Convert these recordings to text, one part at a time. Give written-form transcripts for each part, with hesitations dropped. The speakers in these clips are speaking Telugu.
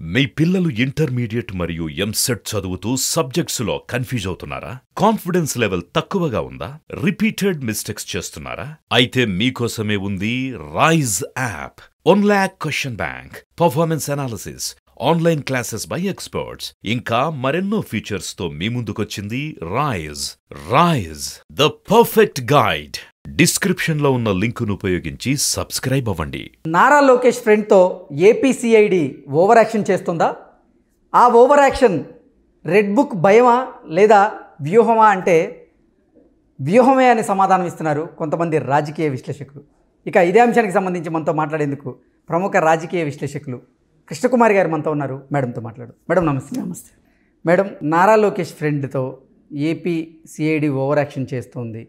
మీ పిల్లలు ఇంటర్మీడియట్ మరియు ఎంసెట్ చదువుతూ సబ్జెక్ట్స్లో కన్ఫ్యూజ్ అవుతున్నారా? కాన్ఫిడెన్స్ లెవెల్ తక్కువగా ఉందా? రిపీటెడ్ మిస్టేక్స్ చేస్తున్నారా? అయితే మీకోసమే ఉంది rise app. 1 lakh question bank, performance analysis, online classes by experts, ఇంకా మరెన్నో ఫీచర్స్ తో మీ ముందుకొచ్చింది rise the perfect guide. Description లో ఉన్న లింకును ఉపయోగించి సబ్స్క్రైబ్ అవ్వండి. నారా లోకేష్ ఫ్రెండ్తో ఏపీసీఐడి ఓవర్ యాక్షన్ చేస్తుందా? ఆ ఓవర్ యాక్షన్ రెడ్ బుక్ భయమా లేదా వ్యూహమా అంటే వ్యూహమే అని సమాధానం ఇస్తున్నారు కొంతమంది రాజకీయ విశ్లేషకులు. ఇక ఇదే అంశానికి సంబంధించి మనతో మాట్లాడేందుకు ప్రముఖ రాజకీయ విశ్లేషకులు కృష్ణకుమారి గారు మనతో ఉన్నారు. మేడంతో మాట్లాడు. మేడం నమస్తే. నమస్తే మేడం, నారా లోకేష్ ఫ్రెండ్తో ఏపీసీఐడి ఓవర్ యాక్షన్ చేస్తుంది.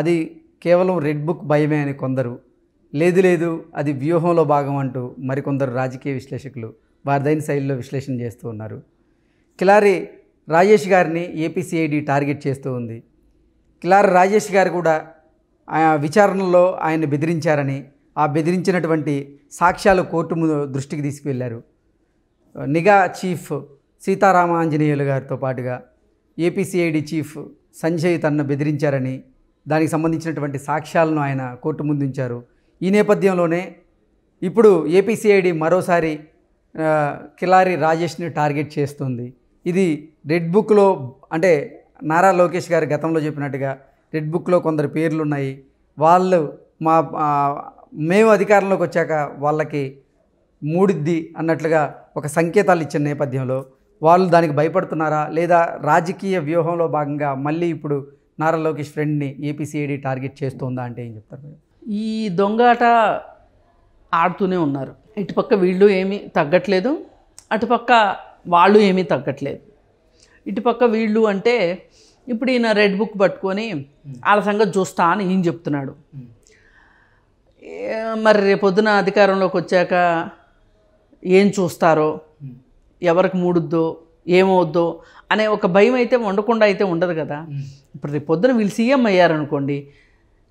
అది కేవలం రెడ్ బుక్ భయమే అని కొందరు, లేదు అది వ్యూహంలో భాగం అంటూ మరికొందరు రాజకీయ విశ్లేషకులు వారిదైన శైలిలో విశ్లేషణ చేస్తూ ఉన్నారు. కిలారి రాజేష్ గారిని ఏపీసీఐడి టార్గెట్ చేస్తూ ఉంది. కిలారి రాజేష్ గారు కూడా విచారణలో ఆయన బెదిరించారని, ఆ బెదిరించినటువంటి సాక్ష్యాలు కోర్టు దృష్టికి తీసుకువెళ్లారు. నిఘా చీఫ్ సీతారామాంజనేయులు గారితో పాటుగా ఏపీసీఐడి చీఫ్ సంజయ్ తనను బెదిరించారని, దానికి సంబంధించినటువంటి సాక్ష్యాలను ఆయన కోర్టు ముందుంచారు. ఈ నేపథ్యంలోనే ఇప్పుడు ఏపీసీఐడి మరోసారి కిలారి రాజేష్ని టార్గెట్ చేస్తుంది. ఇది రెడ్ బుక్లో, అంటే నారా లోకేష్ గారు గతంలో చెప్పినట్టుగా రెడ్ బుక్లో కొందరు పేర్లు ఉన్నాయి, వాళ్ళు మేము అధికారంలోకి వచ్చాక వాళ్ళకి మూడిద్ది అన్నట్లుగా ఒక సంకేతాలు ఇచ్చిన నేపథ్యంలో వాళ్ళు దానికి భయపడుతున్నారా, లేదా రాజకీయ వ్యూహంలో భాగంగా మళ్ళీ ఇప్పుడు నారా లోకేష్ ఫ్రెండ్ని ఏపీసీఐడి టార్గెట్ చేస్తుందా అంటే ఏం చెప్తారు? ఈ దొంగాట ఆడుతూనే ఉన్నారు. ఇటుపక్క వీళ్ళు ఏమీ తగ్గట్లేదు, అటుపక్క వాళ్ళు ఏమీ తగ్గట్లేదు. ఇటుపక్క వీళ్ళు అంటే ఇప్పుడు ఈయన రెడ్ బుక్ పట్టుకొని వాళ్ళ సంగతి చూస్తా అని ఈయన చెప్తున్నాడు. మరి రేపొద్దున అధికారంలోకి వచ్చాక ఏం చూస్తారో, ఎవరికి మూడుద్దో ఏమవుద్దో అనే ఒక భయం అయితే ఉండకుండా అయితే ఉండదు కదా. ఇప్పుడు రేపు పొద్దున వీళ్ళు సీఎం అయ్యారనుకోండి,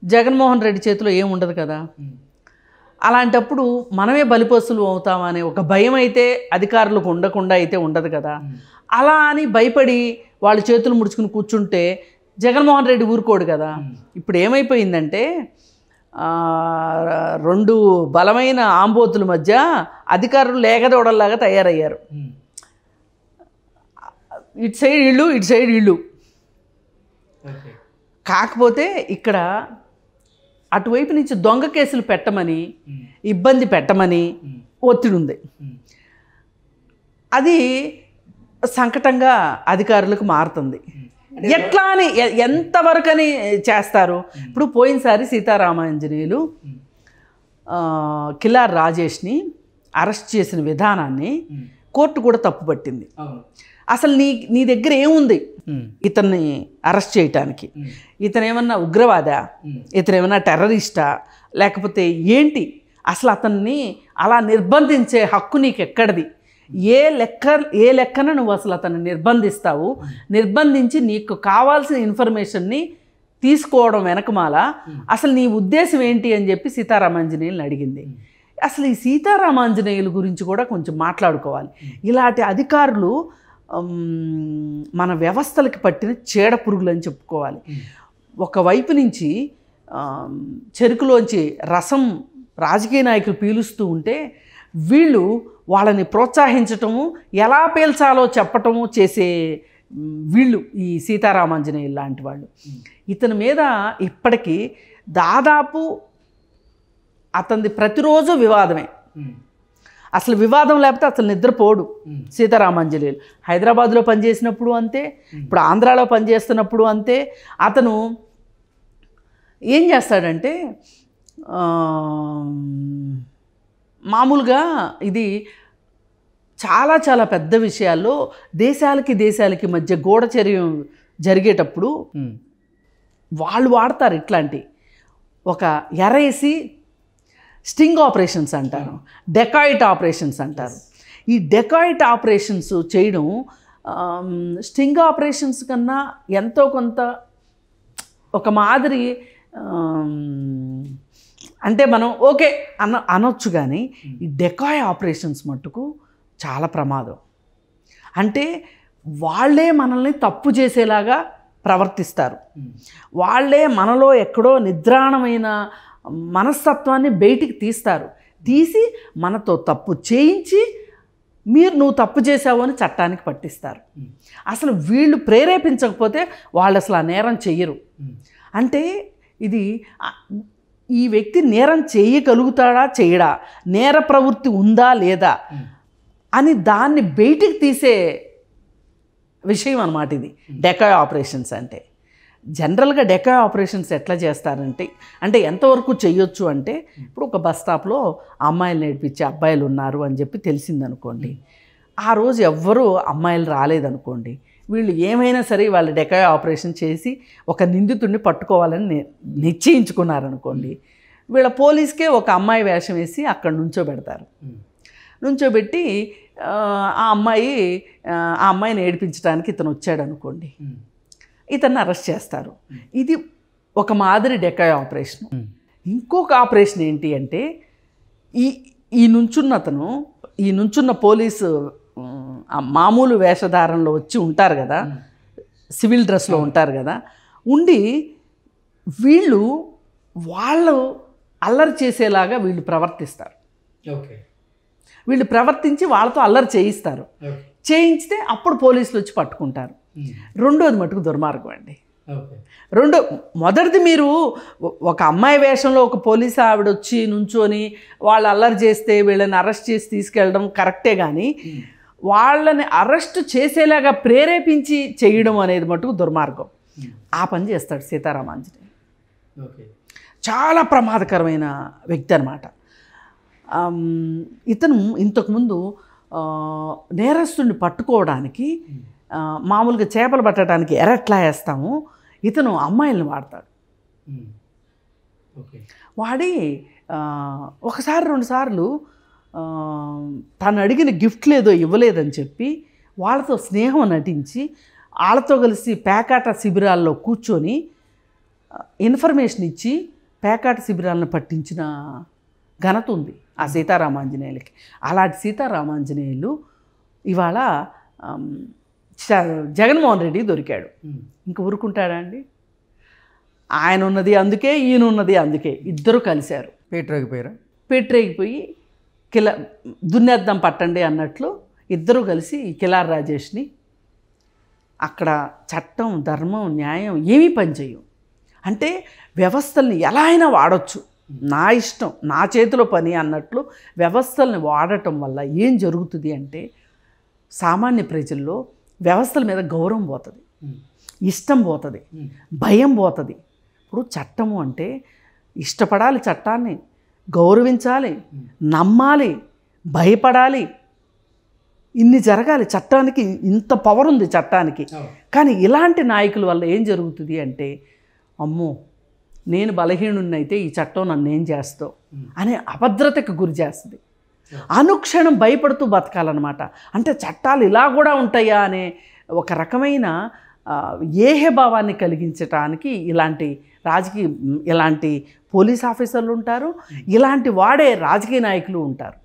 జగన్మోహన్ రెడ్డి చేతిలో ఏం ఉండదు కదా. అలాంటప్పుడు మనమే బలిపశులు అవుతామా అనే ఒక భయం అయితే అధికారులకు ఉండకుండా అయితే ఉండదు కదా. అలా అని భయపడి వాళ్ళు చేతులు ముడుచుకుని కూర్చుంటే జగన్మోహన్ రెడ్డి ఊరుకోడు కదా. ఇప్పుడు ఏమైపోయిందంటే రెండు బలమైన ఆంబోతుల మధ్య అధికారులు లేగదోడల్లాగా తయారయ్యారు. ఇటు సైడ్ ఇళ్ళు. కాకపోతే ఇక్కడ అటువైపు నుంచి దొంగ కేసులు పెట్టమని, ఇబ్బంది పెట్టమని ఒత్తిడి ఉంది. అది సంకటంగా అధికారులకు మారుతుంది. ఎట్లా అని, ఎంతవరకని చేస్తారు? ఇప్పుడు పోయినసారి సీతారామాంజనేయులు కిలారి రాజేష్ని అరెస్ట్ చేసిన విధానాన్ని కోర్టు కూడా తప్పుపట్టింది. అసలు నీ దగ్గర ఏముంది ఇతన్ని అరెస్ట్ చేయటానికి? ఇతను ఏమన్నా ఉగ్రవాదా, ఇతను ఏమన్నా టెర్రరిస్టా, లేకపోతే ఏంటి? అసలు అతన్ని అలా నిర్బంధించే హక్కు నీకు ఎక్కడిది? ఏ లెక్కన నువ్వు అసలు అతన్ని నిర్బంధిస్తావు? నిర్బంధించి నీకు కావాల్సిన ఇన్ఫర్మేషన్ని తీసుకోవడం వెనకమాల అసలు నీ ఉద్దేశం ఏంటి అని చెప్పి సీతారామాంజనేయులను అడిగింది. అసలు ఈ సీతారామాంజనేయుల గురించి కూడా కొంచెం మాట్లాడుకోవాలి. ఇలాంటి అధికారులు మన వ్యవస్థలకి పట్టిన చీడ పురుగులు అని చెప్పుకోవాలి. ఒకవైపు నుంచి చెరుకులోంచి రసం రాజకీయ నాయకులు పీలుస్తూ ఉంటే వీళ్ళు వాళ్ళని ప్రోత్సహించటము, ఎలా పీల్చాలో చెప్పటము చేసే వీళ్ళు ఈ సీతారామాంజనేయులు లాంటి వాళ్ళు. ఇతని మీద ఇప్పటికీ దాదాపు అతనిది ప్రతిరోజు వివాదమే. అసలు వివాదం లేకపోతే అసలు నిద్రపోడు సీతారామాంజనేయులు. హైదరాబాద్లో పనిచేసినప్పుడు అంతే, ఇప్పుడు ఆంధ్రాలో పనిచేస్తున్నప్పుడు అంతే. అతను ఏం చేస్తాడంటే, మామూలుగా ఇది చాలా చాలా పెద్ద విషయాల్లో దేశాలకి మధ్య గూఢచర్యం జరిగేటప్పుడు వాళ్ళు వాడతారు ఇట్లాంటి ఒక ఎరేసి స్టింగ్ ఆపరేషన్స్ అంటారు, డెకాయిట్ ఆపరేషన్స్ అంటారు. ఈ డెకాయిట్ ఆపరేషన్స్ చేయడం స్టింగ్ ఆపరేషన్స్ కన్నా ఎంతో కొంత ఒక మాదిరి అంటే మనం ఓకే అనొచ్చు. కానీ ఈ డెకాయ్ ఆపరేషన్స్ మట్టుకు చాలా ప్రమాదం. అంటే వాళ్ళే మనల్ని తప్పు చేసేలాగా ప్రవర్తిస్తారు. వాళ్ళే మనలో ఎక్కడో నిద్రాణమైన మనస్తత్వాన్ని బయటికి తీస్తారు. తీసి మనతో తప్పు చేయించి నువ్వు తప్పు చేసావు అని చట్టానికి పట్టిస్తారు. అసలు వీళ్ళు ప్రేరేపించకపోతే వాళ్ళు అసలు ఆ నేరం చెయ్యరు. అంటే ఇది ఈ వ్యక్తి నేరం చేయగలుగుతాడా చేయడా, నేర ప్రవృత్తి ఉందా లేదా అని దాన్ని బయటికి తీసే విషయం అన్నమాట ఇది డెకాయ్ ఆపరేషన్స్ అంటే. జనరల్గా డెకాయ్ ఆపరేషన్స్ ఎట్లా చేస్తారంటే, అంటే ఎంతవరకు చేయొచ్చు అంటే, ఇప్పుడు ఒక బస్ స్టాప్లో అమ్మాయిలు నేర్పించే అబ్బాయిలు ఉన్నారు అని చెప్పి తెలిసిందనుకోండి, ఆ రోజు ఎవ్వరూ అమ్మాయిలు రాలేదనుకోండి, వీళ్ళు ఏమైనా సరే వాళ్ళు డెకాయ్ ఆపరేషన్ చేసి ఒక నిందితుడిని పట్టుకోవాలని నిశ్చయించుకున్నారనుకోండి, వీళ్ళ పోలీస్కే ఒక అమ్మాయి వేషం వేసి అక్కడ నుంచోబెడతారు. నుంచోబెట్టి ఆ అమ్మాయిని ఏడిపించడానికి ఇతను వచ్చాడు అనుకోండి, ఇతన్ని అరెస్ట్ చేస్తారు. ఇది ఒక మాదిరి డెకాయ్ ఆపరేషన్. ఇంకొక ఆపరేషన్ ఏంటి అంటే, ఈ నుంచున్న పోలీసు మామూలు వేషధారణలో వచ్చి ఉంటారు కదా, సివిల్ డ్రెస్లో ఉంటారు కదా, ఉండి వాళ్ళు అల్లరి చేసేలాగా వీళ్ళు ప్రవర్తిస్తారు. వీళ్ళు ప్రవర్తించి వాళ్ళతో అల్లరి చేయిస్తారు. చేయించితే అప్పుడు పోలీసులు వచ్చి పట్టుకుంటారు. రెండోది మటుకు దుర్మార్గం అండి. మొదటిది మీరు ఒక అమ్మాయి వేషంలో ఒక పోలీసు ఆవిడ వచ్చి నుంచొని వాళ్ళు అల్లరి చేస్తే వీళ్ళని అరెస్ట్ చేసి తీసుకెళ్ళడం కరెక్టే, కానీ వాళ్ళని అరెస్ట్ చేసేలాగా ప్రేరేపించి చేయడం అనేది మటుకు దుర్మార్గం. ఆ పని చేస్తాడు సీతారామాంజనేయులు. చాలా ప్రమాదకరమైన వ్యక్తి అన్నమాట. ఇతను ఇంతకుముందు నేరస్తుడిని పట్టుకోవడానికి మామూలుగా చేపలు పట్టడానికి ఎట్లా వేస్తాము, ఇతను అమ్మాయిలను వాడతాడు. వాడి ఒకసారి 2 సార్లు తను అడిగిన గిఫ్ట్లు ఏదో ఇవ్వలేదని చెప్పి వాళ్ళతో స్నేహం నటించి వాళ్ళతో కలిసి పేకాట శిబిరాల్లో కూర్చొని ఇన్ఫర్మేషన్ ఇచ్చి పేకాట శిబిరాలను పట్టించిన ఘనత ఉంది ఆ సీతారామాంజనేయులకి. అలాంటి సీతారామాంజనేయులు ఇవాళ జగన్మోహన్ రెడ్డి దొరికాడు. ఇంక ఊరుకుంటాడా అండి? ఆయన ఉన్నది అందుకే, ఈయన ఉన్నది అందుకే, ఇద్దరు కలిశారు. పేట్రేగిపోయి దున్నేద్దాం పట్టండి అన్నట్లు ఇద్దరు కలిసి కిలార్ రాజేష్ని అక్కడ చట్టం, ధర్మం, న్యాయం ఏమీ పనిచేయవు. అంటే వ్యవస్థల్ని ఎలా అయినా వాడచ్చు, నా ఇష్టం, నా చేతిలో పని అన్నట్లు వ్యవస్థల్ని వాడటం వల్ల ఏం జరుగుతుంది అంటే, సామాన్య ప్రజల్లో వ్యవస్థల మీద గౌరవం పోతుంది, ఇష్టం పోతుంది, భయం పోతుంది. ఇప్పుడు చట్టము అంటే ఇష్టపడాలి, చట్టాన్ని గౌరవించాలి, నమ్మాలి, భయపడాలి, ఇన్ని జరగాలి. చట్టానికి ఇంత పవర్ ఉంది చట్టానికి. కానీ ఇలాంటి నాయకుల వల్ల ఏం జరుగుతుంది అంటే, అమ్మో నేను బలహీనున్నైతే ఈ చట్టం నన్ను ఏం చేస్తావు అనే అభద్రతకు గురి చేస్తుంది. అనుక్షణం భయపడుతూ బతకాలన్నమాట. అంటే చట్టాలు ఇలా కూడా ఉంటాయా అనే ఒక రకమైన ఏహభావాన్ని కలిగించటానికి ఇలాంటి పోలీస్ ఆఫీసర్లు ఉంటారు, ఇలాంటి వాడే రాజకీయ నాయకులు ఉంటారు.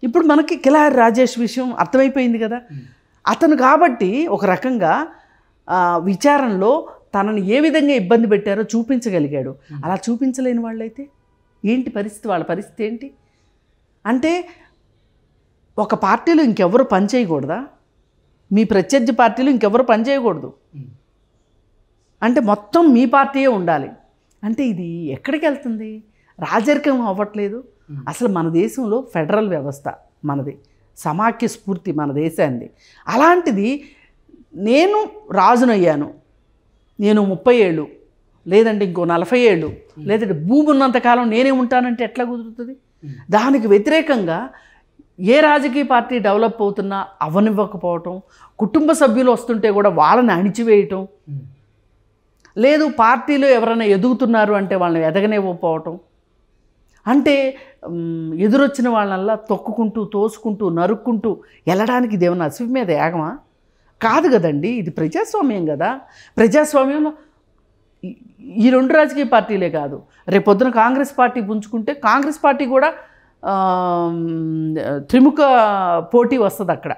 ఇప్పుడు మనకి కిలారి రాజేష్ విషయం అర్థమైపోయింది కదా. అతను కాబట్టి ఒక రకంగా విచారణలో తనని ఏ విధంగా ఇబ్బంది పెట్టారో చూపించగలిగాడు. అలా చూపించలేని వాళ్ళైతే ఏంటి పరిస్థితి, వాళ్ళ పరిస్థితి ఏంటి అంటే, ఒక పార్టీలో ఇంకెవరు పని చేయకూడదా? మీ ప్రత్యర్థి పార్టీలో ఇంకెవరు పని చేయకూడదు అంటే మొత్తం మీ పార్టీయే ఉండాలి అంటే ఇది ఎక్కడికి వెళ్తుంది? రాజరికం అవ్వట్లేదు. అసలు మన దేశంలో ఫెడరల్ వ్యవస్థ మనది, సమాఖ్య స్ఫూర్తి మన దేశాన్ని. అలాంటిది నేను రాజునయ్యాను, నేను 30 ఏళ్ళు లేదంటే ఇంకో 40 ఏళ్ళు లేదంటే భూమి ఉన్నంతకాలం నేనే ఉంటానంటే ఎట్లా కుదురుతుంది? దానికి వ్యతిరేకంగా ఏ రాజకీయ పార్టీ డెవలప్ అవుతున్నా అవనివ్వకపోవటం, కుటుంబ సభ్యులు వస్తుంటే కూడా వాళ్ళని అణిచివేయటం, లేదు పార్టీలో ఎవరైనా ఎదుగుతున్నారు అంటే వాళ్ళని ఎదగనివ్వకపోవటం, అంటే ఎదురొచ్చిన వాళ్ళల్లా తొక్కుకుంటూ, తోసుకుంటూ, నరుక్కుంటూ వెళ్ళడానికి ఇదేమన్నా అసివి మీద యాగమా? కాదు కదండి, ఇది ప్రజాస్వామ్యం కదా. ప్రజాస్వామ్యంలో ఈ 2 రాజకీయ పార్టీలే కాదు, రేపొద్దున కాంగ్రెస్ పార్టీ పుంజుకుంటే కాంగ్రెస్ పార్టీ కూడా త్రిముఖ పోటీ వస్తుంది అక్కడ.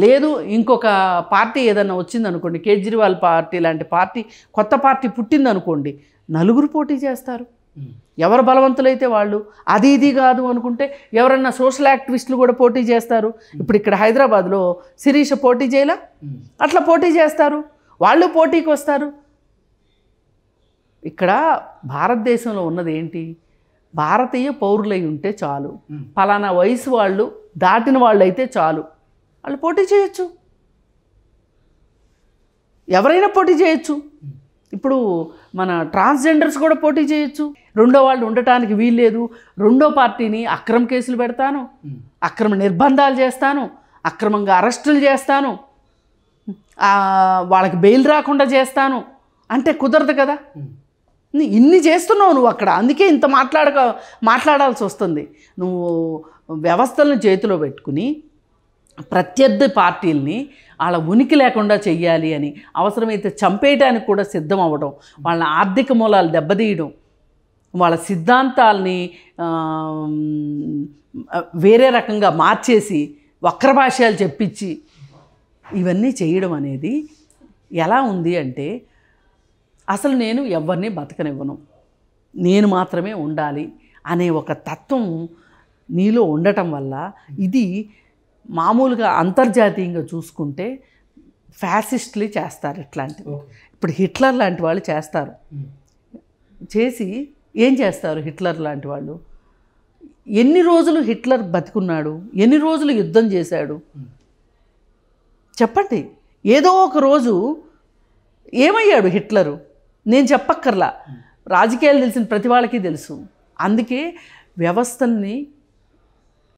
లేదు ఇంకొక పార్టీ ఏదన్నా వచ్చిందనుకోండి, కేజ్రీవాల్ పార్టీ లాంటి పార్టీ, కొత్త పార్టీ పుట్టిందనుకోండి, నలుగురు పోటీ చేస్తారు. ఎవరు బలవంతులైతే వాళ్ళు. అది ఇది కాదు అనుకుంటే ఎవరన్నా సోషల్ యాక్టివిస్టులు కూడా పోటీ చేస్తారు. ఇప్పుడు ఇక్కడ హైదరాబాద్లో శిరీష పోటీ చేయలే, అట్లా పోటీ చేస్తారు, వాళ్ళు పోటీకి వస్తారు. ఇక్కడ భారతదేశంలో ఉన్నది ఏంటి? భారతీయ పౌరులై ఉంటే చాలు, పలానా వయసు వాళ్ళు దాటిన వాళ్ళు అయితే చాలు, వాళ్ళు పోటీ చేయొచ్చు, ఎవరైనా పోటీ చేయొచ్చు. ఇప్పుడు మన ట్రాన్స్జెండర్స్ కూడా పోటీ చేయొచ్చు. రెండో వాళ్ళు ఉండటానికి వీల్లేదు, రెండో పార్టీని అక్రమ కేసులు పెడతాను, అక్రమ నిర్బంధాలు చేస్తాను, అక్రమంగా అరెస్టులు చేస్తాను, వాళ్ళకి బెయిల్ రాకుండా చేస్తాను అంటే కుదరదు కదా. ఇన్ని చేస్తున్నావు నువ్వు అక్కడ, అందుకే ఇంత మాట్లాడాల్సి వస్తుంది. నువ్వు వ్యవస్థలను చేతిలో పెట్టుకుని ప్రత్యర్థి పార్టీల్ని వాళ్ళ ఉనికి లేకుండా చెయ్యాలి అని, అవసరమైతే చంపేయడానికి కూడా సిద్ధం అవ్వడం, వాళ్ళ ఆర్థిక మూలాలు దెబ్బతీయడం, వాళ్ళ సిద్ధాంతాలని వేరే రకంగా మార్చేసి వక్రభాష్యాలు చెప్పించి ఇవన్నీ చేయడం అనేది ఎలా ఉంది అంటే, అసలు నేను ఎవరిని బతకనివ్వను, నేను మాత్రమే ఉండాలి అనే ఒక తత్వం నీలో ఉండటం వల్ల ఇది మామూలుగా అంతర్జాతీయంగా చూసుకుంటే ఫ్యాసిస్టులు చేస్తారు ఇట్లాంటివి. ఇప్పుడు హిట్లర్ లాంటి వాళ్ళు చేస్తారు. చేసి ఏం చేస్తారు హిట్లర్ లాంటి వాళ్ళు? ఎన్ని రోజులు హిట్లర్ బతికున్నాడు? ఎన్ని రోజులు యుద్ధం చేశాడు? చెప్పండి. ఏదో ఒక రోజు ఏమయ్యాడు హిట్లరు? నేను చెప్పక్కర్లా, రాజకీయాలు తెలిసిన ప్రతి వాళ్ళకి తెలుసు. అందుకే వ్యవస్థల్ని